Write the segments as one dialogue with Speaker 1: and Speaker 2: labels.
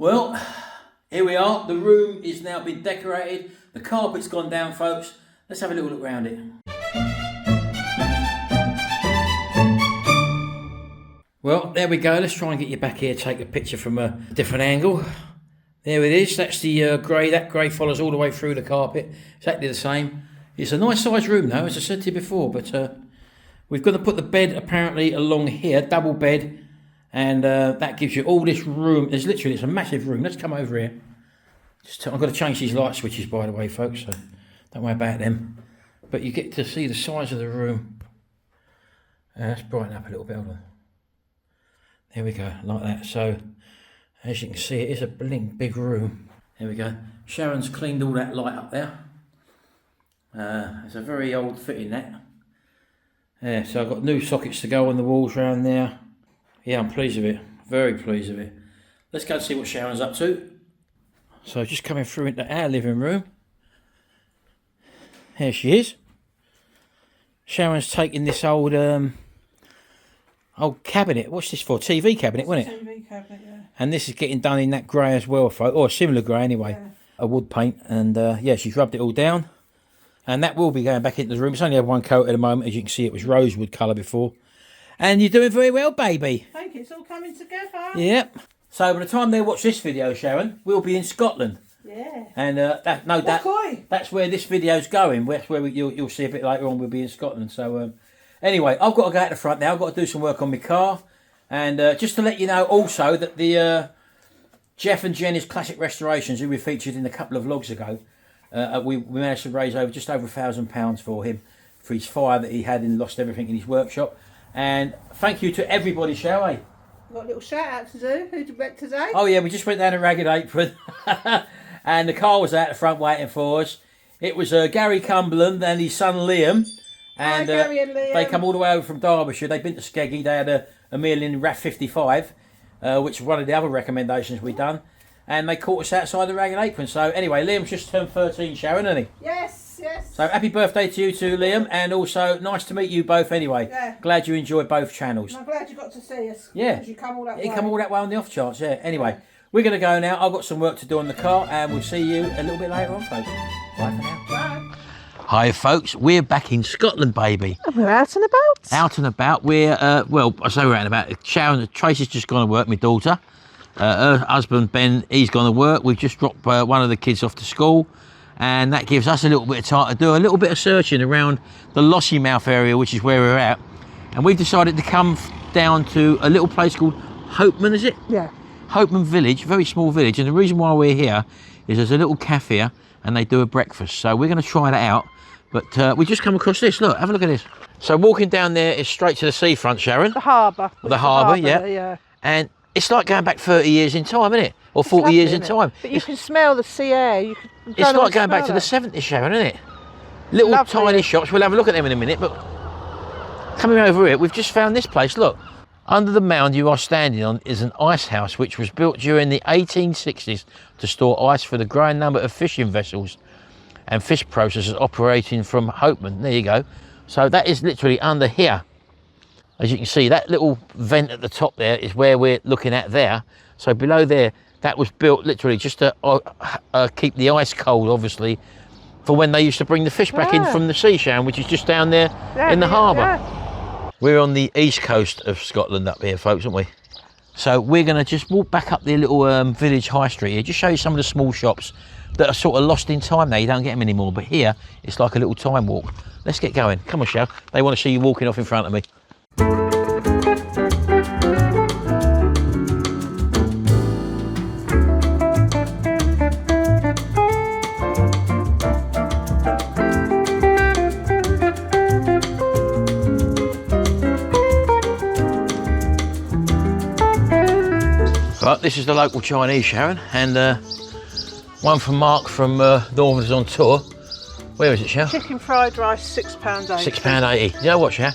Speaker 1: Well, here we are. The room is now been decorated. The carpet's gone down, folks. Let's have a little look around it. Well, there we go. Let's try and get you back here, take a picture from a different angle. There it is. That's the grey. That grey follows all the way through the carpet. Exactly the same. It's a nice sized room though, as I said to you before, but we've got to put the bed apparently along here, double bed, and that gives you all this room. It's a massive room. Let's come over here. I've got to change these light switches, by the way, folks, so don't worry about them. But you get to see the size of the room. Let's brighten up a little bit. Hold on. There we go, like that. So, as you can see, it is a big room. There we go. Sharon's cleaned all that light up there. It's a very old fitting, that. Yeah, so I've got new sockets to go on the walls around there. Yeah, I'm pleased with it. Very pleased with it. Let's go and see what Sharon's up to. So just coming through into our living room. Here she is. Sharon's taking this old cabinet. What's this for? TV cabinet, wasn't it?
Speaker 2: TV cabinet, yeah.
Speaker 1: And this is getting done in that grey as well, folks. Or a similar grey anyway. Yeah. A wood paint. And yeah, she's rubbed it all down. And that will be going back into the room. It's only had one coat at the moment. As you can see, it was rosewood colour before. And you're doing very well, baby.
Speaker 2: Thank you. It's all coming together.
Speaker 1: Yep. So by the time they watch this video, Sharon, we'll be in Scotland.
Speaker 2: Yeah.
Speaker 1: And that's where this video's going. That's where you'll see a bit later on. We'll be in Scotland. So anyway, I've got to go out the front now. I've got to do some work on my car. And just to let you know also that the Jeff and Jenny's Classic Restorations, who we featured in a couple of vlogs ago, we managed to raise just over £1,000 for him for his fire that he had and lost everything in his workshop. And thank you to everybody, shall we?
Speaker 2: Got a little shout out to do. Who did we met today?
Speaker 1: Oh yeah, we just went down a Ragged Apron and the car was out the front waiting for us. It was Gary Cumberland and his son Liam. And,
Speaker 2: Hi, Gary and Liam.
Speaker 1: They come all the way over from Derbyshire. They've been to Skeggy. They had a meal in RAF 55, which was one of the other recommendations we've done. And they caught us outside the Ragged Apron. So anyway, Liam's just turned 13, Sharon, hasn't he?
Speaker 2: Yes.
Speaker 1: So happy birthday to you too, Liam. And also nice to meet you both anyway.
Speaker 2: Yeah.
Speaker 1: Glad you enjoyed both channels.
Speaker 2: And I'm glad you got to see us.
Speaker 1: Yeah.
Speaker 2: Because you come all that way.
Speaker 1: You come all that way on the off chance, yeah. Anyway, we're going to go now. I've got some work to do on the car and we'll see you a little bit later on, folks. Bye for now.
Speaker 2: Bye.
Speaker 1: Hi folks, we're back in Scotland, baby.
Speaker 2: And we're out and about.
Speaker 1: Out and about. We're, well, I say we're out and about. Sharon, Tracy's just gone to work, my daughter. Her husband, Ben, he's gone to work. We've just dropped one of the kids off to school. And that gives us a little bit of time to do a little bit of searching around the Lossiemouth area, which is where we're at. And we've decided to come down to a little place called Hopeman, is it?
Speaker 2: Yeah.
Speaker 1: Hopeman Village, very small village. And the reason why we're here is there's a little cafe here and they do a breakfast. So we're going to try that out. But we just come across this. Look, have a look at this. So walking down there is straight to the seafront, Sharon.
Speaker 2: The harbour.
Speaker 1: The harbour, yeah.
Speaker 2: Yeah.
Speaker 1: And it's like going back 30 years in time, isn't it? Or 40 years in time.
Speaker 2: But you can smell the sea air.
Speaker 1: It's like going back to the 70s, Sharon, isn't it? Little tiny shops. We'll have a look at them in a minute. But coming over here, we've just found this place. Look, under the mound you are standing on is an ice house which was built during the 1860s to store ice for the growing number of fishing vessels and fish processors operating from Hopeman. There you go. So that is literally under here. As you can see, that little vent at the top there is where we're looking at there. So below there, that was built literally just to keep the ice cold, obviously, for when they used to bring the fish back in from the sea, Sharon, which is just down there in the harbour. Yeah. We're on the east coast of Scotland up here, folks, aren't we? So we're going to just walk back up the little village high street here, just show you some of the small shops that are sort of lost in time now. You don't get them anymore, but here it's like a little time walk. Let's get going. Come on, Sharon. They want to see you walking off in front of me. Right, this is the local Chinese, Sharon, and one from Mark from Northerners on Tour. Where is it, Sharon?
Speaker 2: Chicken fried rice, £6.80.
Speaker 1: £6.80. You know what, Sharon?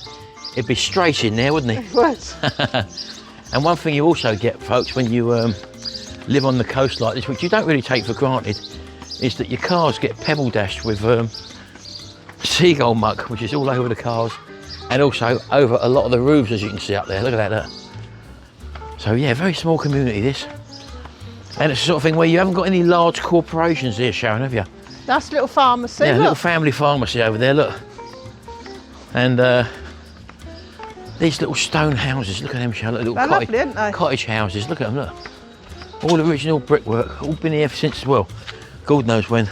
Speaker 1: It'd be straight in there, wouldn't it?
Speaker 2: It would.
Speaker 1: And one thing you also get, folks, when you live on the coast like this, which you don't really take for granted, is that your cars get pebble dashed with seagull muck, which is all over the cars, and also over a lot of the roofs, as you can see up there. Look at that. Look. So yeah, very small community this. And it's the sort of thing where you haven't got any large corporations here, Sharon, have you?
Speaker 2: Nice little pharmacy.
Speaker 1: Yeah, a
Speaker 2: look.
Speaker 1: little family pharmacy over there, look. And these little stone houses, look at them, Sharon, little
Speaker 2: They're
Speaker 1: cottage,
Speaker 2: lovely, aren't they?
Speaker 1: cottage houses, look at them, look. All original brickwork, all been here since, well, God knows when.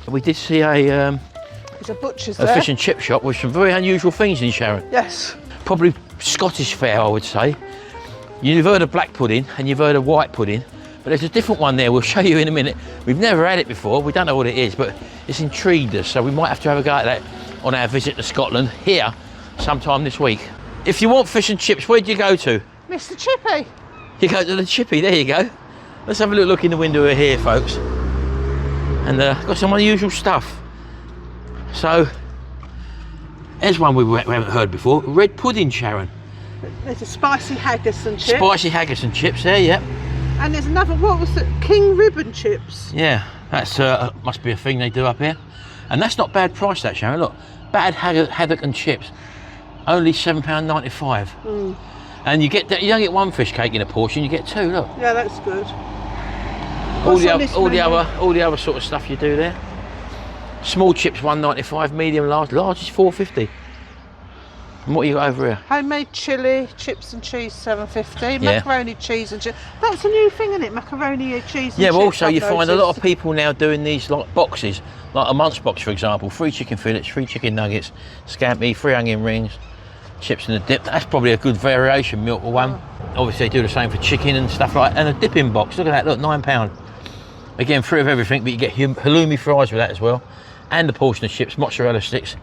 Speaker 1: We did see a
Speaker 2: There's a butcher's there.
Speaker 1: fish and chip shop with some very unusual things in Sharon.
Speaker 2: Yes.
Speaker 1: Probably Scottish fare, I would say. You've heard of black pudding and you've heard of white pudding, but there's a different one there. We'll show you in a minute. We've never had it before. We don't know what it is, but it's intrigued us. So we might have to have a go at that on our visit to Scotland here sometime this week. If you want fish and chips, where do you go to?
Speaker 2: Mr. Chippy.
Speaker 1: You go to the Chippy. There you go. Let's have a look in the window here, folks. And got some unusual stuff. So, there's one we haven't heard before. Red pudding, Sharon.
Speaker 2: There's a spicy haggis and chips.
Speaker 1: Spicy haggis and chips there, yep.
Speaker 2: And there's another, what was it? King ribbon chips.
Speaker 1: Yeah, that's must be a thing they do up here. And that's not bad price, that, Sharon. Look, bad haddock and chips. Only £7.95. And you don't get one fish cake in a portion, you get two, look.
Speaker 2: Yeah, that's good.
Speaker 1: All
Speaker 2: What's
Speaker 1: the,
Speaker 2: on
Speaker 1: other,
Speaker 2: this
Speaker 1: all, the
Speaker 2: menu?
Speaker 1: other, all the other sort of stuff you do there. Small chips £1.95, medium, large is £4.50. And what you got over here?
Speaker 2: Homemade chilli, chips and cheese, £7.50.
Speaker 1: Yeah.
Speaker 2: Macaroni, cheese and chips. That's a new thing, isn't it? Macaroni, cheese and
Speaker 1: Yeah,
Speaker 2: chips.
Speaker 1: but also
Speaker 2: I've
Speaker 1: you find a lot of
Speaker 2: noticed.
Speaker 1: people now doing these like boxes, like a munch box, for example. 3 chicken fillets, 3 chicken nuggets, scampi, 3 onion rings, chips and a dip. That's probably a good variation milk or one. Obviously they do the same for chicken and stuff like that. And a dipping box, look at that, look, £9. Again, 3 of everything, but you get halloumi fries with that as well. And a portion of chips, mozzarella sticks.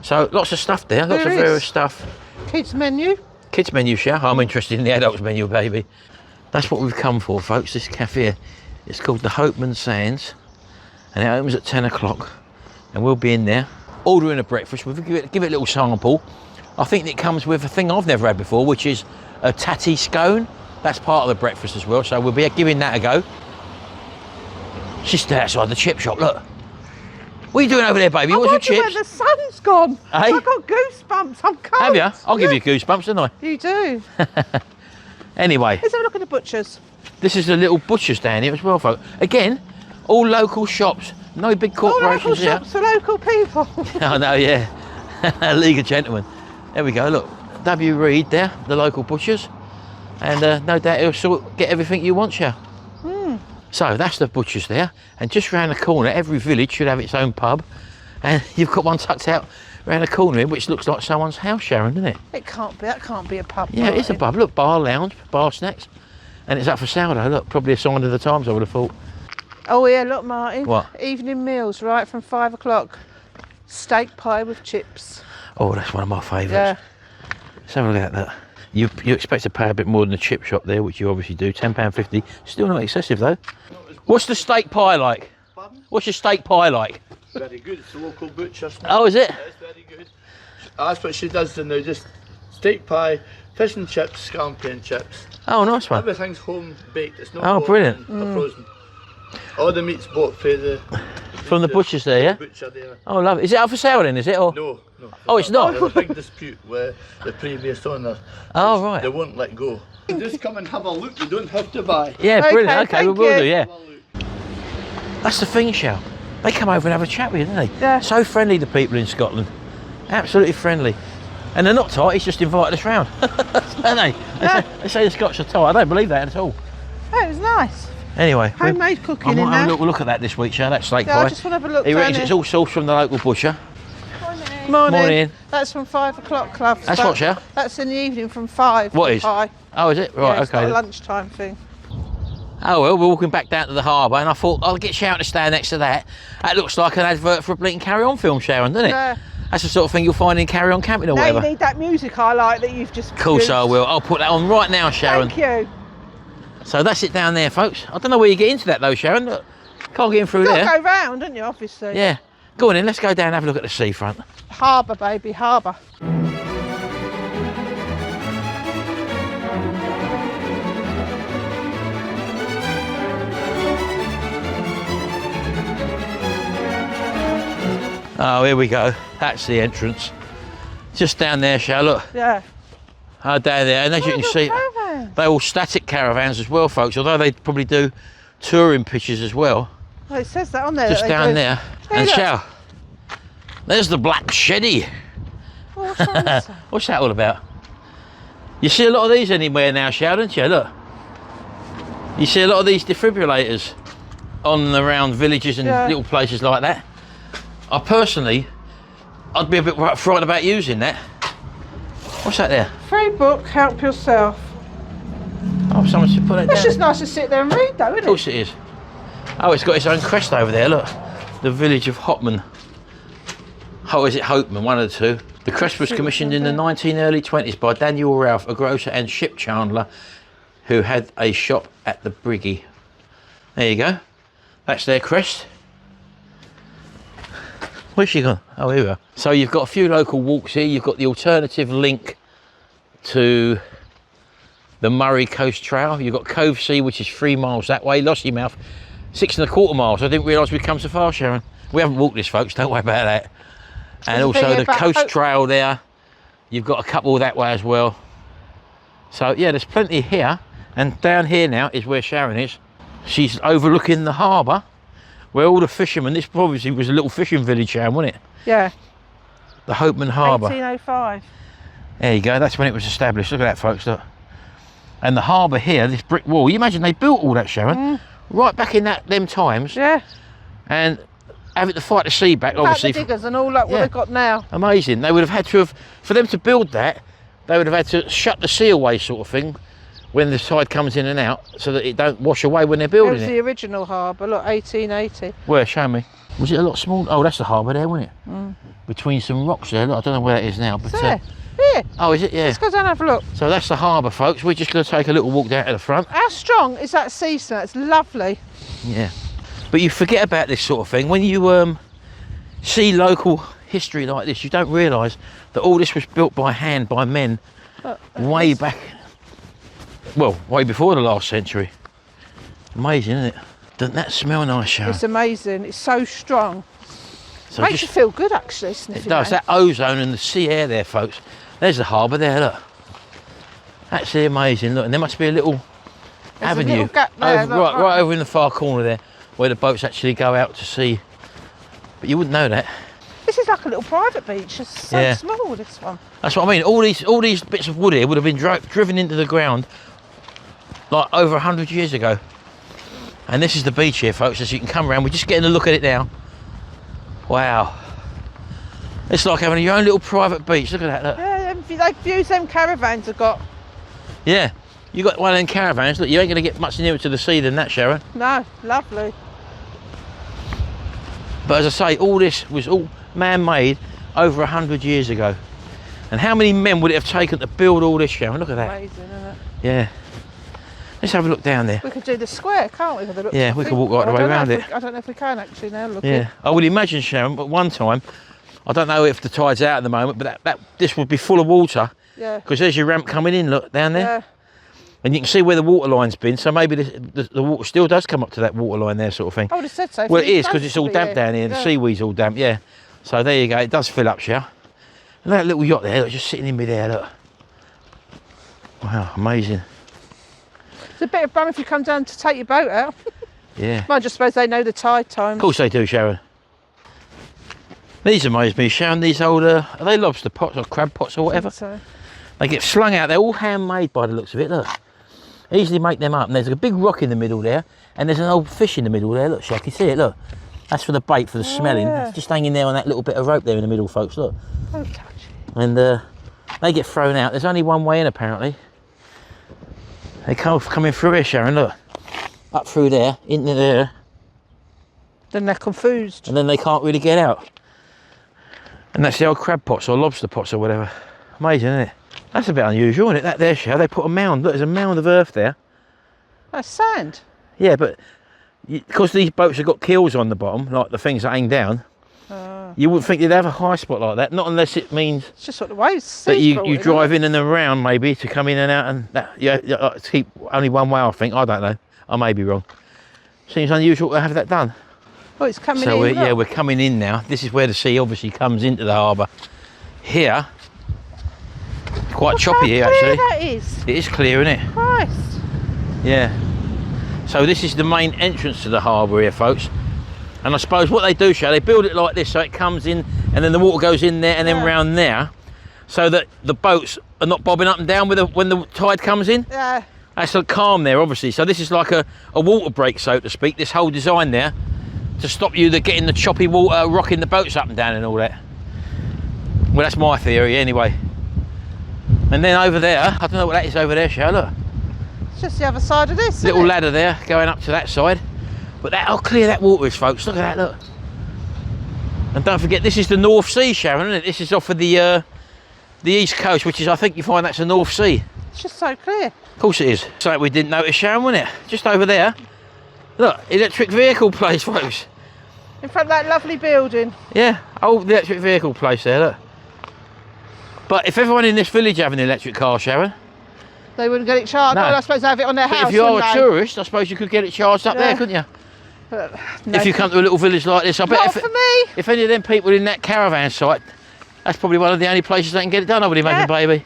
Speaker 1: So lots of stuff there, lots
Speaker 2: There
Speaker 1: of
Speaker 2: is.
Speaker 1: various stuff.
Speaker 2: Kids menu.
Speaker 1: Kids menu, Shah. I'm interested in the adults menu, baby. That's what we've come for, folks. This cafe, it's called the Hopeman Sands, and it opens at 10 o'clock. And we'll be in there ordering a breakfast. We'll give it a little sample. I think it comes with a thing I've never had before, which is a tatty scone. That's part of the breakfast as well, so we'll be giving that a go. She's still outside the chip shop. Look. What are you doing over there, baby?
Speaker 2: I
Speaker 1: What's your
Speaker 2: wonder where
Speaker 1: chips?
Speaker 2: the sun's gone.
Speaker 1: Hey?
Speaker 2: I've got goosebumps. I'm cold.
Speaker 1: Have you? I'll give you
Speaker 2: Look,
Speaker 1: goosebumps, don't I?
Speaker 2: You do.
Speaker 1: Anyway.
Speaker 2: Let's have a look at the butchers.
Speaker 1: This is a little butcher's down here as well, folks. Again, all local shops, no big
Speaker 2: All local
Speaker 1: corporations here.
Speaker 2: shops for local people.
Speaker 1: Oh no, yeah. League of Gentlemen. There we go, look. W. Reed there, the local butchers. And no doubt he'll get everything you want, yeah. So that's the butchers there. And just round the corner, every village should have its own pub. And you've got one tucked out round the corner here, which looks like someone's house, Sharon, doesn't it?
Speaker 2: It can't be. That can't be a pub.
Speaker 1: Yeah, it's a
Speaker 2: Martin.
Speaker 1: pub. Look, bar, lounge, bar snacks. And it's up for sale though, look. Probably a sign of the times, I would have thought.
Speaker 2: Oh yeah, look, Martin.
Speaker 1: What?
Speaker 2: Evening meals, right from 5 o'clock. Steak pie with chips.
Speaker 1: Oh, that's one of my favourites.
Speaker 2: Yeah.
Speaker 1: Let's have a look at that. You expect to pay a bit more than the chip shop there, which you obviously do. £10.50. Still not excessive though. What's the steak pie like?
Speaker 3: Pardon?
Speaker 1: What's your steak pie like?
Speaker 3: Very good. It's a local butcher.
Speaker 1: Oh, is it?
Speaker 3: It's very good. That's what she does now. Just steak pie, fish and chips, scampi and chips.
Speaker 1: Oh, nice one.
Speaker 3: Everything's home baked. It's not
Speaker 1: Oh,
Speaker 3: bought
Speaker 1: brilliant.
Speaker 3: or frozen. All the meat's bought for the
Speaker 1: From the butchers there, yeah?
Speaker 3: butcher there.
Speaker 1: Oh, love it. Is it up for sale then, is it? Or?
Speaker 3: No, no.
Speaker 1: Oh, it's not?
Speaker 3: There was a big dispute with the previous owner.
Speaker 1: Oh, right.
Speaker 3: They won't let go. Just come and have a look. You don't have to buy.
Speaker 1: Yeah,
Speaker 2: Okay,
Speaker 1: brilliant. Okay, we
Speaker 2: thank
Speaker 1: will
Speaker 2: you.
Speaker 1: do, yeah.
Speaker 3: Have a look.
Speaker 1: That's the thing, Shell. They come over and have a chat with you, don't they?
Speaker 2: Yeah.
Speaker 1: So friendly, the people in Scotland. Absolutely friendly. And they're not tight, he's just invited us round. Don't they? They say the Scots are tight. I don't believe that at all.
Speaker 2: Oh, it was nice.
Speaker 1: Anyway.
Speaker 2: Homemade
Speaker 1: I
Speaker 2: cooking in
Speaker 1: might have a
Speaker 2: there.
Speaker 1: little look at that this week, Shell, that steak
Speaker 2: Yeah,
Speaker 1: pie.
Speaker 2: I just want to have a look
Speaker 1: He
Speaker 2: down
Speaker 1: reckons
Speaker 2: here.
Speaker 1: it's all sourced from the local butcher.
Speaker 2: Morning.
Speaker 1: Morning.
Speaker 2: That's from 5 o'clock club.
Speaker 1: That's what, Shell?
Speaker 2: That's in the evening from 5.
Speaker 1: What
Speaker 2: the
Speaker 1: is?
Speaker 2: Pie.
Speaker 1: Oh, is it? Right,
Speaker 2: Yeah, it's
Speaker 1: okay.
Speaker 2: not a lunchtime thing.
Speaker 1: Oh well, we're walking back down to the harbour and I thought I'll get Sharon to stand next to that. That looks like an advert for a bleating Carry On film, Sharon, doesn't it?
Speaker 2: Yeah.
Speaker 1: That's the sort of thing you'll find in Carry On Camping or
Speaker 2: Now
Speaker 1: whatever.
Speaker 2: you need that music I like that you've just
Speaker 1: Of course I
Speaker 2: produced.
Speaker 1: will. I'll put that on right now, Sharon.
Speaker 2: Thank you.
Speaker 1: So that's it down there, folks. I don't know where you get into that though, Sharon. Look, can't get in through
Speaker 2: You've got
Speaker 1: there.
Speaker 2: to go round, haven't you, obviously?
Speaker 1: Yeah. Go on in, let's go down and have a look at the seafront.
Speaker 2: Harbour, baby, harbour.
Speaker 1: Oh, here we go. That's the entrance. Just down there, Shell, look.
Speaker 2: Yeah.
Speaker 1: Oh, down there. And as you can
Speaker 2: Look,
Speaker 1: see,
Speaker 2: caravan.
Speaker 1: they're all static caravans as well, folks. Although they probably do touring pictures as well.
Speaker 2: Oh, it says that on there.
Speaker 1: Just
Speaker 2: that they
Speaker 1: down
Speaker 2: do.
Speaker 1: there.
Speaker 2: Hey,
Speaker 1: And
Speaker 2: look.
Speaker 1: show. There's the Black Shetty.
Speaker 2: Oh, what's wrong with that?
Speaker 1: What's that all about? You see a lot of these anywhere now, Shao, don't you? Look. You see a lot of these defibrillators on and around villages and
Speaker 2: Yeah.
Speaker 1: little places like that. I personally, I'd be a bit frightened about using that. What's that there?
Speaker 2: Free book, help yourself.
Speaker 1: Oh, someone should put that
Speaker 2: It's
Speaker 1: down.
Speaker 2: just nice to sit there and read, though,
Speaker 1: Of
Speaker 2: isn't
Speaker 1: course
Speaker 2: it?
Speaker 1: it is. Oh, it's got its own crest over there, look. The village of Hopman. Oh, is it Hopeman? One of the two. The crest was commissioned in the early 1920s by Daniel Ralph, a grocer and ship chandler who had a shop at the Briggy. There you go. That's their crest. Where's she gone? Oh, here we are. So you've got a few local walks here. You've got the alternative link to the Murray Coast Trail. You've got Cove Sea, which is 3 miles that way. Lossiemouth, 6.25 miles. I didn't realise we'd come so far, Sharon. We haven't walked this, folks. Don't worry about that. And
Speaker 2: the thing
Speaker 1: also the
Speaker 2: about
Speaker 1: Coast Trail there. You've got a couple that way as well. So yeah, there's plenty here. And down here now is where Sharon is. She's overlooking the harbour, where all the fishermen. This obviously was a little fishing village, Sharon, wasn't it?
Speaker 2: Yeah.
Speaker 1: The Hopeman Harbour.
Speaker 2: 1805.
Speaker 1: There you go. That's when it was established. Look at that, folks. Look. And the harbour here, this brick wall. You imagine they built all that, Sharon, right back in them times,
Speaker 2: Yeah.
Speaker 1: and having to fight the sea back,
Speaker 2: About
Speaker 1: obviously.
Speaker 2: the diggers and all like what
Speaker 1: Yeah.
Speaker 2: they've got now.
Speaker 1: Amazing. They would have had to have, for them to build that, they would have had to shut the sea away, sort of thing, when the tide comes in and out, so that it don't wash away when they're
Speaker 2: It
Speaker 1: building
Speaker 2: was
Speaker 1: it.
Speaker 2: the original harbour, look, 1880.
Speaker 1: Where? Show me. Was it a lot smaller? Oh, that's the harbour there, wasn't it? Between some rocks there. Look, I don't know where that is now, but
Speaker 2: There. Here,
Speaker 1: oh, is it? Yeah.
Speaker 2: let's go down and have a look.
Speaker 1: So that's the harbour, folks. We're just going to take a little walk down to the front.
Speaker 2: How strong is that sea smell? It's lovely.
Speaker 1: Yeah, but you forget about this sort of thing when you see local history like this. You don't realise that all this was built by hand by men way back, well, way before the last century. Amazing, isn't it? Doesn't that smell nice, Sharon?
Speaker 2: It's amazing. It's so strong.
Speaker 1: So
Speaker 2: Makes you feel good, actually,
Speaker 1: it
Speaker 2: sniffing
Speaker 1: does. That ozone and the sea air there, folks. There's the harbour there. Look, absolutely amazing. Look, and there must be a little
Speaker 2: There's a
Speaker 1: avenue
Speaker 2: little gap there,
Speaker 1: over,
Speaker 2: look,
Speaker 1: right over in the far corner there, where the boats actually go out to sea. But you wouldn't know that.
Speaker 2: This is like a little private beach. It's so
Speaker 1: Yeah.
Speaker 2: small, this one.
Speaker 1: That's what I mean. All these bits of wood here would have been driven into the ground like over 100 years ago. And this is the beach here, folks. As you can come around, we're just getting a look at it now. Wow, it's like having your own little private beach. Look at that. Look.
Speaker 2: Yeah, they views them caravans have got.
Speaker 1: Yeah, you got one of them caravans. Look, you ain't going to get much nearer to the sea than that, Sharon.
Speaker 2: No, lovely.
Speaker 1: But as I say, all this was all man-made over 100 years ago. And how many men would it have taken to build all this, Sharon? Look at that.
Speaker 2: Amazing, isn't it?
Speaker 1: Yeah. Let's have a look down there.
Speaker 2: We could do the square, can't we? With a look?
Speaker 1: Yeah, we
Speaker 2: I
Speaker 1: can
Speaker 2: think-
Speaker 1: walk right the
Speaker 2: I
Speaker 1: way
Speaker 2: don't know
Speaker 1: around
Speaker 2: if
Speaker 1: it.
Speaker 2: I don't know if we can actually now. Look.
Speaker 1: Yeah, I would imagine, Sharon, but one time, I don't know if the tide's out at the moment, but this would be full of water,
Speaker 2: Yeah.
Speaker 1: because there's your ramp coming in, look, down there.
Speaker 2: Yeah.
Speaker 1: And you can see where the water line's been, so maybe the water still does come up to that water line there, sort of thing.
Speaker 2: I would have said so.
Speaker 1: Well, it
Speaker 2: for the
Speaker 1: is, because it's all
Speaker 2: supposed to
Speaker 1: damp
Speaker 2: be,
Speaker 1: down here, and the
Speaker 2: yeah.
Speaker 1: seaweed's all damp, yeah. So there you go, it does fill up, Sharon. And that little yacht there, look, just sitting in midair, look. Wow, amazing.
Speaker 2: It's a bit of bum if you come down to take your boat out.
Speaker 1: Yeah.
Speaker 2: I just suppose they know the tide time.
Speaker 1: Of course they do, Sharon. These amaze me, Sharon. These old, are they lobster pots or crab pots or whatever?
Speaker 2: So,
Speaker 1: They get slung out. They're all handmade by the looks of it. Look, easily make them up. And there's a big rock in the middle there, and there's an old fish in the middle there. Look, Shaq, you see it? Look, that's for the bait for the smelling.
Speaker 2: yeah.
Speaker 1: It's just hanging there on that little bit of rope there in the middle, folks. Look,
Speaker 2: don't touch it.
Speaker 1: and they get thrown out. There's only one way in, apparently. They come coming through here, Sharon. Look, up through there, into there,
Speaker 2: Then they're confused.
Speaker 1: and then they can't really get out. And that's the old crab pots or lobster pots or whatever. Amazing, isn't it? That's a bit unusual, isn't it? That there, Sharon. They put a mound. Look, there's a mound of earth there.
Speaker 2: That's sand.
Speaker 1: Yeah, but because these boats have got keels on the bottom, like the things that hang down, you wouldn't think they'd have a high spot like that. Not unless it means
Speaker 2: It's just what the waves.
Speaker 1: that
Speaker 2: sea's
Speaker 1: you
Speaker 2: brought
Speaker 1: you
Speaker 2: in,
Speaker 1: drive in and around maybe to come in and out, and that to keep only one way. I think. I don't know. I may be wrong. Seems unusual to have that done.
Speaker 2: Oh, it's coming
Speaker 1: So
Speaker 2: in.
Speaker 1: we're coming in now. This is where the sea obviously comes into the harbour. Here, quite choppy here actually.
Speaker 2: That is.
Speaker 1: It is clear, isn't it?
Speaker 2: Christ.
Speaker 1: Yeah. So this is the main entrance to the harbour here, folks. And I suppose what they do, they build it like this, so it comes in and then the water goes in there and then round there, so that the boats are not bobbing up and down when the tide comes in.
Speaker 2: Yeah.
Speaker 1: That's like calm there, obviously. So this is like a water break, so to speak, this whole design there, to stop you getting the choppy water rocking the boats up and down and all that. Well, that's my theory anyway. And then over there, I don't know what that is over there, Shell, look.
Speaker 2: It's just the other side of this,
Speaker 1: Little
Speaker 2: isn't it?
Speaker 1: ladder there going up to that side. But how clear that water is, folks. Look at that, look. And don't forget, this is the North Sea, Sharon, isn't it? This is off of the east coast, which is, I think you find that's the North Sea.
Speaker 2: It's just so clear.
Speaker 1: Of course it is. Something we didn't notice, Sharon, wasn't it? Just over there. Look, electric vehicle place, folks.
Speaker 2: In front of that lovely building.
Speaker 1: Yeah, old electric vehicle place there, look. But if everyone in this village have an electric car, Sharon,
Speaker 2: They wouldn't get it charged.
Speaker 1: No.
Speaker 2: Well, I suppose they have it on their
Speaker 1: but
Speaker 2: house.
Speaker 1: if you are
Speaker 2: wouldn't
Speaker 1: a
Speaker 2: they?
Speaker 1: tourist, I suppose you could get it charged up there,
Speaker 2: Yeah.
Speaker 1: couldn't you?
Speaker 2: But, no.
Speaker 1: If you come to a little village like this, I bet
Speaker 2: Not for me.
Speaker 1: if any of them people in that caravan site, that's probably one of the only places they can get it done, I would imagine, baby.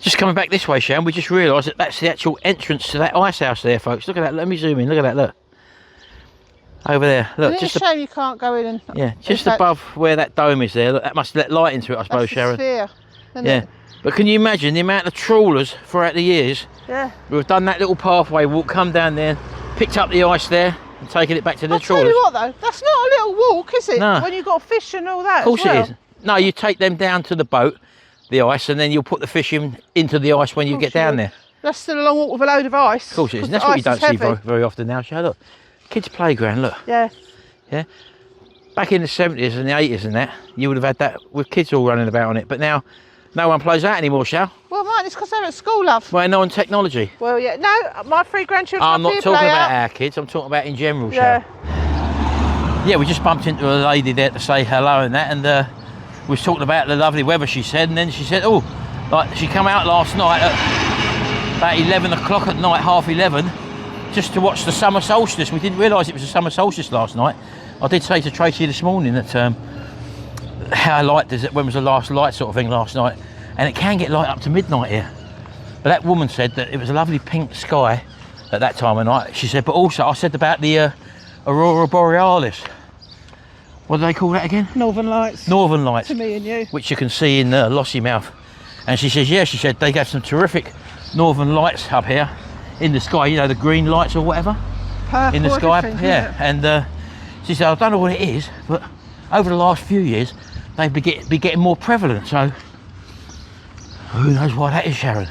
Speaker 1: Just coming back this way, Sharon, we just realised that that's the actual entrance to that ice house there, folks. Look at that. Let me zoom in. Look at that. Look. Over there. Look,
Speaker 2: It's
Speaker 1: just
Speaker 2: a shame you can't go in and...
Speaker 1: yeah, just
Speaker 2: that-
Speaker 1: above where that dome is there. Look, that must let light into it, I suppose,
Speaker 2: That's the
Speaker 1: Sharon.
Speaker 2: sphere, isn't
Speaker 1: Yeah.
Speaker 2: it?
Speaker 1: But can you imagine the amount of trawlers throughout the years
Speaker 2: Yeah.
Speaker 1: who have done that little pathway walk, come down there, picked up the ice there, and taken it back to the
Speaker 2: I'll tell
Speaker 1: trawlers?
Speaker 2: you what though, that's not a little walk, is it?
Speaker 1: No.
Speaker 2: When you've got fish and all that.
Speaker 1: Of course
Speaker 2: as well.
Speaker 1: it is. No, you take them down to the boat, the ice, and then you'll put the fish into the ice when you
Speaker 2: Of
Speaker 1: get
Speaker 2: course you
Speaker 1: down
Speaker 2: will.
Speaker 1: there.
Speaker 2: That's still a long walk with a load of ice.
Speaker 1: Of course it is. And
Speaker 2: 'cause
Speaker 1: that's what you
Speaker 2: the
Speaker 1: don't
Speaker 2: ice
Speaker 1: see
Speaker 2: is heavy.
Speaker 1: very often now, Sharon. Look, kids' playground, look.
Speaker 2: Yeah.
Speaker 1: Yeah. Back in the 70s and the 80s and that, you would have had that with kids all running about on it. But now, no one plays that anymore, Shal.
Speaker 2: Well, mate, it's because they're at school, love.
Speaker 1: Well, no on technology.
Speaker 2: Well, yeah. No, my 3 grandchildren
Speaker 1: I'm
Speaker 2: up
Speaker 1: not
Speaker 2: here
Speaker 1: talking
Speaker 2: play
Speaker 1: about
Speaker 2: out.
Speaker 1: our kids, I'm talking about in general,
Speaker 2: Yeah.
Speaker 1: Shal. Yeah, we just bumped into a lady there to say hello and that, and we was talking about the lovely weather, she said, and then she said, oh, like she come out last night at about 11 o'clock at night, half 11, just to watch the summer solstice. We didn't realise it was the summer solstice last night. I did say to Tracy this morning that how light does it, when was the last light sort of thing last night, and it can get light up to midnight here. But that woman said that it was a lovely pink sky at that time of night. She said, but also I said about the Aurora Borealis. What do they call that again?
Speaker 2: Northern Lights.
Speaker 1: Northern Lights,
Speaker 2: To me and you.
Speaker 1: which you can see in Lossiemouth. And she says, yeah, she said they got some terrific Northern Lights up here in the sky, you know, the green lights or whatever
Speaker 2: Purple,
Speaker 1: in the sky.
Speaker 2: everything,
Speaker 1: Yeah,
Speaker 2: isn't it?
Speaker 1: and she said, I don't know what it is, but over the last few years, they've be getting more prevalent. So who knows why that is, Sharon?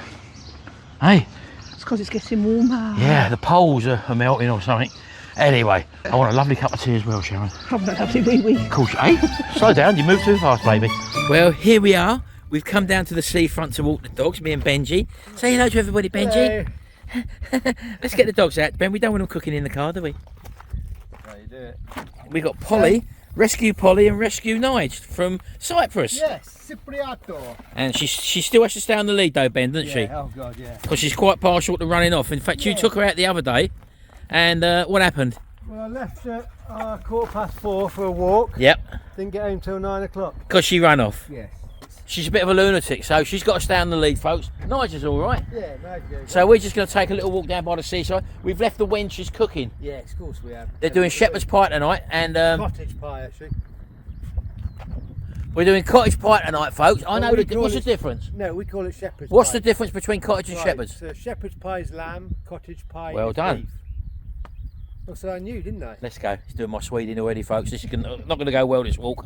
Speaker 1: Hey,
Speaker 2: It's because it's getting warmer.
Speaker 1: yeah, the poles are melting or something. Anyway, I want a lovely cup of tea as well, Sharon.
Speaker 2: Oh, my lovely wee wee.
Speaker 1: Of course, hey, slow down, you move too fast, baby. Well, here we are. We've come down to the seafront to walk the dogs, me and Benji. Say hello to everybody, Benji. Let's get the dogs out, Ben. We don't want them cooking in the car, do we?
Speaker 4: No, you do it.
Speaker 1: We got Polly, Rescue Polly and Rescue Nige from Cyprus.
Speaker 4: Yes, Cipriato.
Speaker 1: And she still has to stay on the lead though, Ben, doesn't she?
Speaker 4: Yeah, oh god, yeah.
Speaker 1: Because she's quite partial to running off. In fact, you took her out the other day, and what happened?
Speaker 4: Well, I left at 4:15 for a walk.
Speaker 1: Yep,
Speaker 4: Didn't get home till 9 o'clock.
Speaker 1: because she ran off.
Speaker 4: Yes.
Speaker 1: She's a bit of a lunatic, so she's got to stay on the lead, folks. Nigel's all right.
Speaker 4: Yeah, no good.
Speaker 1: So we're just going to take a little walk down by the seaside. We've left the wenches cooking.
Speaker 4: Yes, of course we have.
Speaker 1: They're doing shepherd's pie tonight, and
Speaker 4: Cottage pie, actually.
Speaker 1: we're doing cottage pie tonight, folks. I
Speaker 4: Well,
Speaker 1: know
Speaker 4: we
Speaker 1: the
Speaker 4: call
Speaker 1: what's the
Speaker 4: it-
Speaker 1: difference.
Speaker 4: No, we call it shepherd's
Speaker 1: What's
Speaker 4: pie.
Speaker 1: the difference between cottage and
Speaker 4: Right,
Speaker 1: shepherd's?
Speaker 4: So shepherd's pie is lamb, cottage pie
Speaker 1: Well
Speaker 4: is
Speaker 1: done.
Speaker 4: beef. Well, so I knew, didn't I?
Speaker 1: Let's go. He's doing my Sweden already, folks. This is not going to go well, this walk.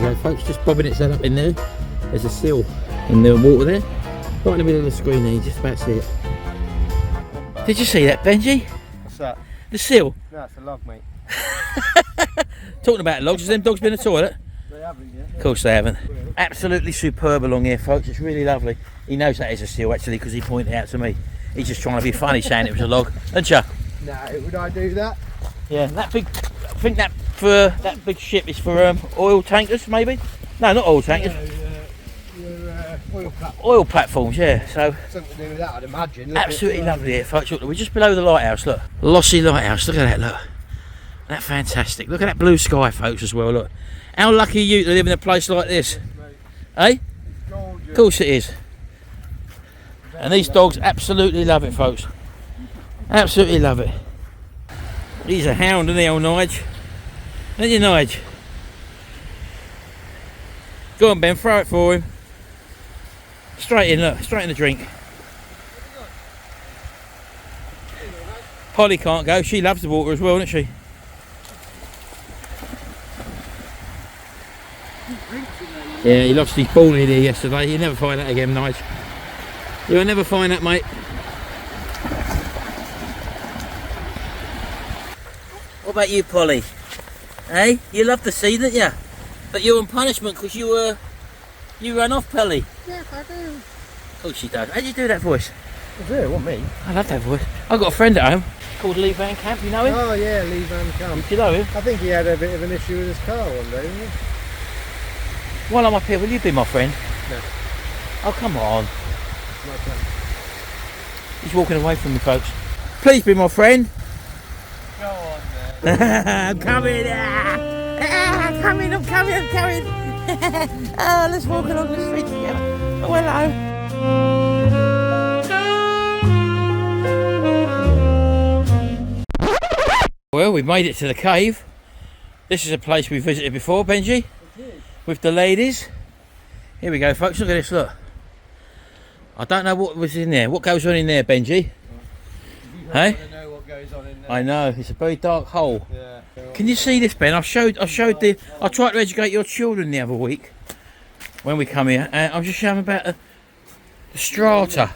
Speaker 1: Yeah, folks, just bobbing its head up in there. There's a seal in the water there, right in the middle of the screen there. You just about see it. Did you see that, Benji?
Speaker 4: What's that?
Speaker 1: The seal.
Speaker 4: No, it's a log, mate.
Speaker 1: Talking about logs, has them dogs been in the toilet?
Speaker 4: They haven't yet.
Speaker 1: Of course they haven't. Absolutely superb along here, folks. It's really lovely. He knows that is a seal actually because he pointed it out to me. He's just trying to be funny saying it was a log, isn't you?
Speaker 4: No, would I do that?
Speaker 1: Yeah, that big. I think that big ship is for oil tankers, maybe. No, not oil tankers.
Speaker 4: Your oil platform.
Speaker 1: Oil platforms. Yeah. So
Speaker 4: Something to do with that, I'd imagine. Look
Speaker 1: absolutely lovely here, folks. Look, we're just below the lighthouse. Look, Lossy Lighthouse. Look at that. Look, that's fantastic. Look at that blue sky, folks, as well. Look, how lucky are you to live in a place like this, eh? Of course it is. And these dogs absolutely love it, folks. Absolutely love it. He's a hound, isn't he, old Nige? Isn't you, Nige? Go on, Ben, throw it for him. Straight in, look, straight in the drink. Polly can't go, she loves the water as well, doesn't she? Yeah, he lost his ball in here yesterday. You'll never find that again, Nige. You'll never find that, mate. What about you, Polly? Hey, you love the sea, didn't you? But you're on punishment because you ran off, Polly.
Speaker 4: Yes, I do.
Speaker 1: Of course she does. How'd you do that voice?
Speaker 4: I do, what, me?
Speaker 1: I love that voice. I've got a friend at home called Lee Van Camp. You know him?
Speaker 4: Oh, yeah, Lee Van Camp.
Speaker 1: You know him?
Speaker 4: I think he had a bit of an issue with his car one day, didn't he?
Speaker 1: While I'm up here, will you be my friend?
Speaker 4: No.
Speaker 1: Oh, come on.
Speaker 4: Like that.
Speaker 1: He's walking away from me, folks. Please be my friend.
Speaker 4: Go on, then.
Speaker 1: I'm coming. I'm coming. I'm coming. I'm coming. Oh, let's walk along the street together. Oh, hello. Well, we've made it to the cave. This is a place we visited before, Benji, with the ladies. Here we go, folks. Look at this. Look. I don't know what was in there. What goes on in there, Benji? Hey?
Speaker 4: I know what goes on in there.
Speaker 1: I know. It's a very dark hole.
Speaker 4: Yeah.
Speaker 1: Can you see this, Ben? I tried to educate your children the other week when we come here, and I'm just showing them about the strata.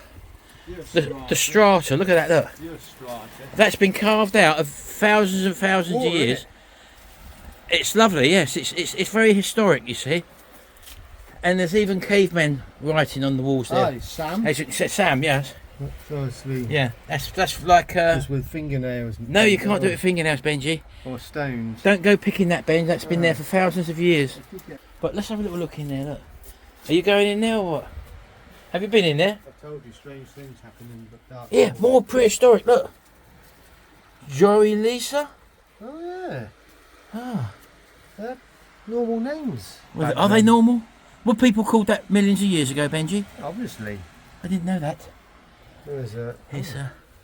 Speaker 1: The strata. Look at that. Look.
Speaker 4: You're a strata.
Speaker 1: That's been carved out of thousands and thousands of years. It's lovely. Yes, it's very historic. You see, and there's even cavemen writing on the walls there.
Speaker 4: Hi, Sam.
Speaker 1: It's Sam. Yes.
Speaker 4: Firstly,
Speaker 1: Yeah. That's like.
Speaker 4: just with fingernails.
Speaker 1: No, you can't do it with fingernails, Benji.
Speaker 4: Or stones.
Speaker 1: Don't go picking that, Ben. That's been there for thousands of years. But let's have a little look in there. Look. Are you going in there or what? Have you been in there?
Speaker 4: I told you strange things happen in the dark.
Speaker 1: Yeah, more prehistoric. Look. Joey Lisa.
Speaker 4: Oh yeah.
Speaker 1: Ah.
Speaker 4: They're normal names.
Speaker 1: Are they normal? Were people called that millions of years ago, Benji?
Speaker 4: Obviously.
Speaker 1: I didn't know that.
Speaker 4: There's a
Speaker 1: It's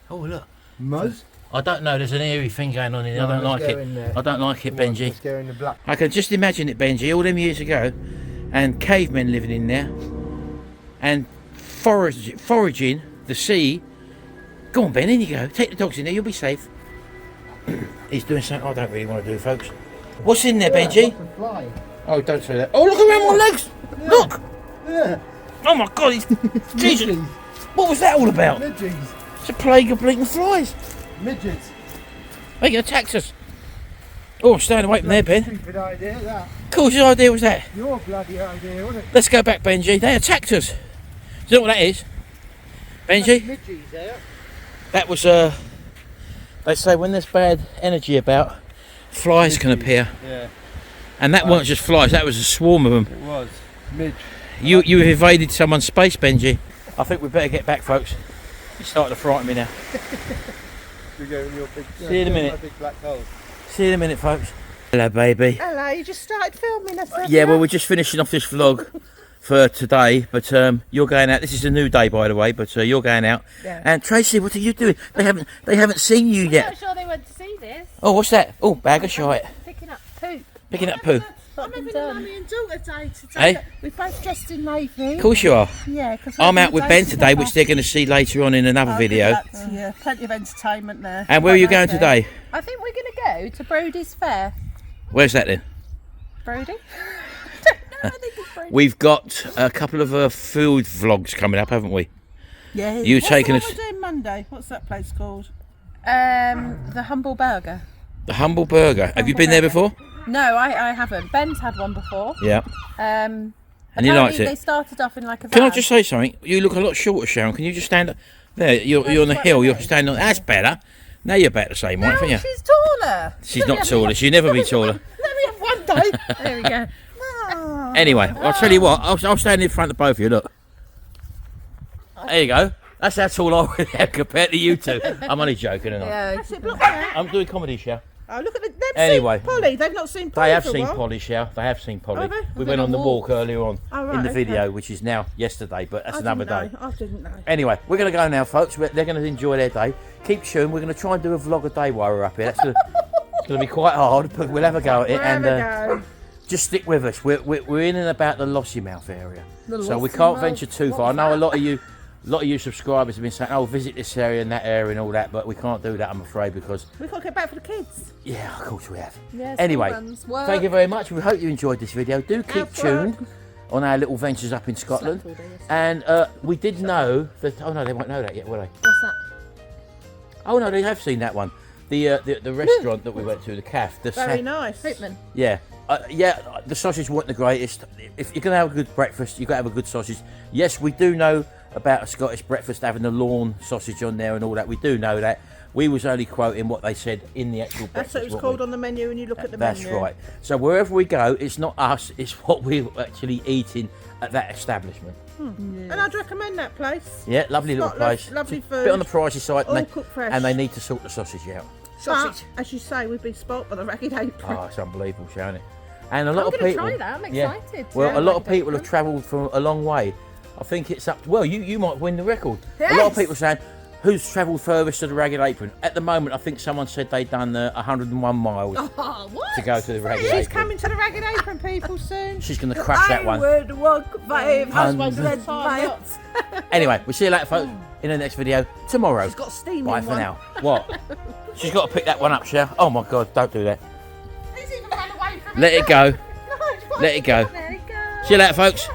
Speaker 1: oh look.
Speaker 4: Muzz.
Speaker 1: I don't know. There's an eerie thing going on in there. I don't like it. I don't like it, Benji.
Speaker 4: Let's go in the black.
Speaker 1: I can just imagine it, Benji, all them years ago, and cavemen living in there, and foraging the sea. Go on, Ben, in you go. Take the dogs in there, you'll be safe. He's doing something I don't really want to do, folks. What's in there, Benji?
Speaker 4: That's a fly.
Speaker 1: Oh, don't say that. Oh, look around my legs! Look!
Speaker 4: Yeah.
Speaker 1: Oh my God, he's... Jesus! What was that all about?
Speaker 4: Midges.
Speaker 1: It's a plague of bleating flies.
Speaker 4: Midgets.
Speaker 1: They attacked us. Oh, I'm staying away from there, Ben.
Speaker 4: Stupid idea, that.
Speaker 1: Of course, your idea was that.
Speaker 4: Your bloody idea, wasn't it?
Speaker 1: Let's go back, Benji. They attacked us. Do you know what that is? Benji?
Speaker 4: Midges there.
Speaker 1: That was, they say when there's bad energy about, flies can appear.
Speaker 4: Yeah,
Speaker 1: And that weren't just flies, that was a swarm of them.
Speaker 4: it was. Midge.
Speaker 1: You've invaded someone's space, Benji. I think we better get back, folks. You're starting to frighten me now.
Speaker 4: We go in your big.
Speaker 1: See you in a minute.
Speaker 4: My big black hole.
Speaker 1: See you in a minute, folks. Hello, baby.
Speaker 2: Hello, you just started filming us. haven't
Speaker 1: Yeah,
Speaker 2: you?
Speaker 1: well, we're just finishing off this vlog for today, but you're going out. This is a new day, by the way, but you're going out.
Speaker 2: Yeah.
Speaker 1: And Tracy, what are you doing? They haven't seen you
Speaker 5: I'm
Speaker 1: yet.
Speaker 5: not sure they went to see this.
Speaker 1: Oh, what's that? Oh, bag of shite.
Speaker 5: Picking up poop.
Speaker 1: Picking up poo.
Speaker 2: I'm having a mummy and daughter day today.
Speaker 1: Hey?
Speaker 2: We're both dressed in navy.
Speaker 1: Of course you are.
Speaker 2: Yeah, because
Speaker 1: I'm out with Ben today, which they're going to see later on in another video.
Speaker 2: Yeah, plenty of entertainment there.
Speaker 1: And where are you
Speaker 2: Quite
Speaker 1: going
Speaker 2: nice
Speaker 1: today?
Speaker 5: I think we're going to go to Brody's Fair.
Speaker 1: Where's that then?
Speaker 5: Brody?
Speaker 2: I think it's Brody.
Speaker 1: We've got a couple of food vlogs coming up, haven't we?
Speaker 2: Yeah.
Speaker 1: You
Speaker 2: What's
Speaker 1: taking
Speaker 2: the
Speaker 1: us
Speaker 2: one we're doing Monday? What's that place called?
Speaker 5: The Humble Burger.
Speaker 1: the Humble Burger. Have you been there before?
Speaker 5: No, I haven't. Ben's had one before.
Speaker 1: Yeah.
Speaker 5: And
Speaker 1: you liked it?
Speaker 5: They started off in like a van.
Speaker 1: Can I just say something? You look a lot shorter, Sharon. Can you just stand up? There, you're on the hill. You're standing on. That's better. Now you're about the same height, aren't you?
Speaker 5: She's taller.
Speaker 1: She's not taller. She'll never be taller.
Speaker 5: Let me have one day. There we go.
Speaker 1: Anyway, I'll tell you what. I'll stand in front of both of you. Look. There you go. That's how tall I would have compared to you two. I'm only joking, and
Speaker 5: Yeah.
Speaker 2: That's it, look there.
Speaker 1: I'm doing comedy show.
Speaker 2: Oh, look at the. They've
Speaker 1: Anyway.
Speaker 2: seen Polly. They've not seen Polly.
Speaker 1: They have
Speaker 2: for a
Speaker 1: seen
Speaker 2: while.
Speaker 1: Polly show. They have seen Polly.
Speaker 2: Oh, have they?
Speaker 1: We went on the walk earlier on
Speaker 2: Oh, right,
Speaker 1: in the
Speaker 2: okay.
Speaker 1: video, which is now yesterday, but that's
Speaker 2: I
Speaker 1: another
Speaker 2: didn't
Speaker 1: day.
Speaker 2: know. I didn't know.
Speaker 1: Anyway, we're going to go now, folks. They're going to enjoy their day. Keep tuned. We're going to try and do a vlog a day while we're up here. That's going to be quite hard, but we'll have a go at it.
Speaker 2: Have a go.
Speaker 1: Just stick with us. We're in and about the Lossiemouth area, so we can't venture too far. I know a lot of you subscribers have been saying, "Oh, visit this area and that area and all that," but we can't do that, I'm afraid, because
Speaker 2: We've got to get back for the kids.
Speaker 1: yeah, of course we have.
Speaker 5: Yes,
Speaker 1: Anyway,
Speaker 5: runs, work.
Speaker 1: thank you very much. We hope you enjoyed this video. Do keep
Speaker 2: Have
Speaker 1: tuned on our little ventures up in Scotland.
Speaker 5: Slept all day
Speaker 1: And we did know that. Oh no, they won't know that yet, will they?
Speaker 5: What's that?
Speaker 1: Oh no, they have seen that one. The restaurant that we went to, the calf. The
Speaker 2: Very nice.
Speaker 5: Hoopman.
Speaker 1: Yeah, the sausage weren't the greatest. If you're going to have a good breakfast, you've got to have a good sausage. Yes, we do know about a Scottish breakfast having the lawn sausage on there and all that. We do know that. We was only quoting what they said in the actual breakfast.
Speaker 2: That's what it was
Speaker 1: weren't
Speaker 2: called
Speaker 1: we?
Speaker 2: on the menu when you look at the
Speaker 1: That's
Speaker 2: menu.
Speaker 1: right. So wherever we go, it's not us, it's what we're actually eating at that establishment.
Speaker 2: And I'd recommend that place.
Speaker 1: Yeah, lovely little
Speaker 2: Got
Speaker 1: place.
Speaker 2: lovely
Speaker 1: It's a
Speaker 2: food.
Speaker 1: bit on the pricey side,
Speaker 2: All
Speaker 1: and
Speaker 2: cooked fresh.
Speaker 1: they need to sort the sausage out.
Speaker 2: But, as you say, we've been spoilt by the ragged apron.
Speaker 1: Oh, it's unbelievable, showing it. And a lot
Speaker 5: I'm
Speaker 1: of
Speaker 5: going to
Speaker 1: people.
Speaker 5: try that. I'm
Speaker 1: Yeah.
Speaker 5: excited.
Speaker 1: Well,
Speaker 5: Yeah,
Speaker 1: a lot of
Speaker 5: like
Speaker 1: people have
Speaker 5: that.
Speaker 1: travelled from a long way. I think it's up. Well, you might win the record. A lot of
Speaker 2: Yes.
Speaker 1: people saying, "Who's travelled furthest to the Ragged Apron?" At the moment, I think someone said they'd done 101 miles
Speaker 5: Oh, what?
Speaker 1: to go to the Ragged
Speaker 2: She's
Speaker 1: Apron.
Speaker 2: coming to the ragged apron, people, soon.
Speaker 1: She's going to crash that one.
Speaker 2: would walk
Speaker 1: 500
Speaker 2: miles.
Speaker 1: Anyway, we'll see you later, folks, in the next video tomorrow.
Speaker 2: She's got steam
Speaker 1: Bye
Speaker 2: in
Speaker 1: for
Speaker 2: one.
Speaker 1: now. What? She's got to pick that one up, Cher. Oh my God! Don't do that.
Speaker 2: He's even run away from
Speaker 1: Let it go.
Speaker 2: No,
Speaker 1: Let it go.
Speaker 2: There he goes.
Speaker 1: See you later, folks.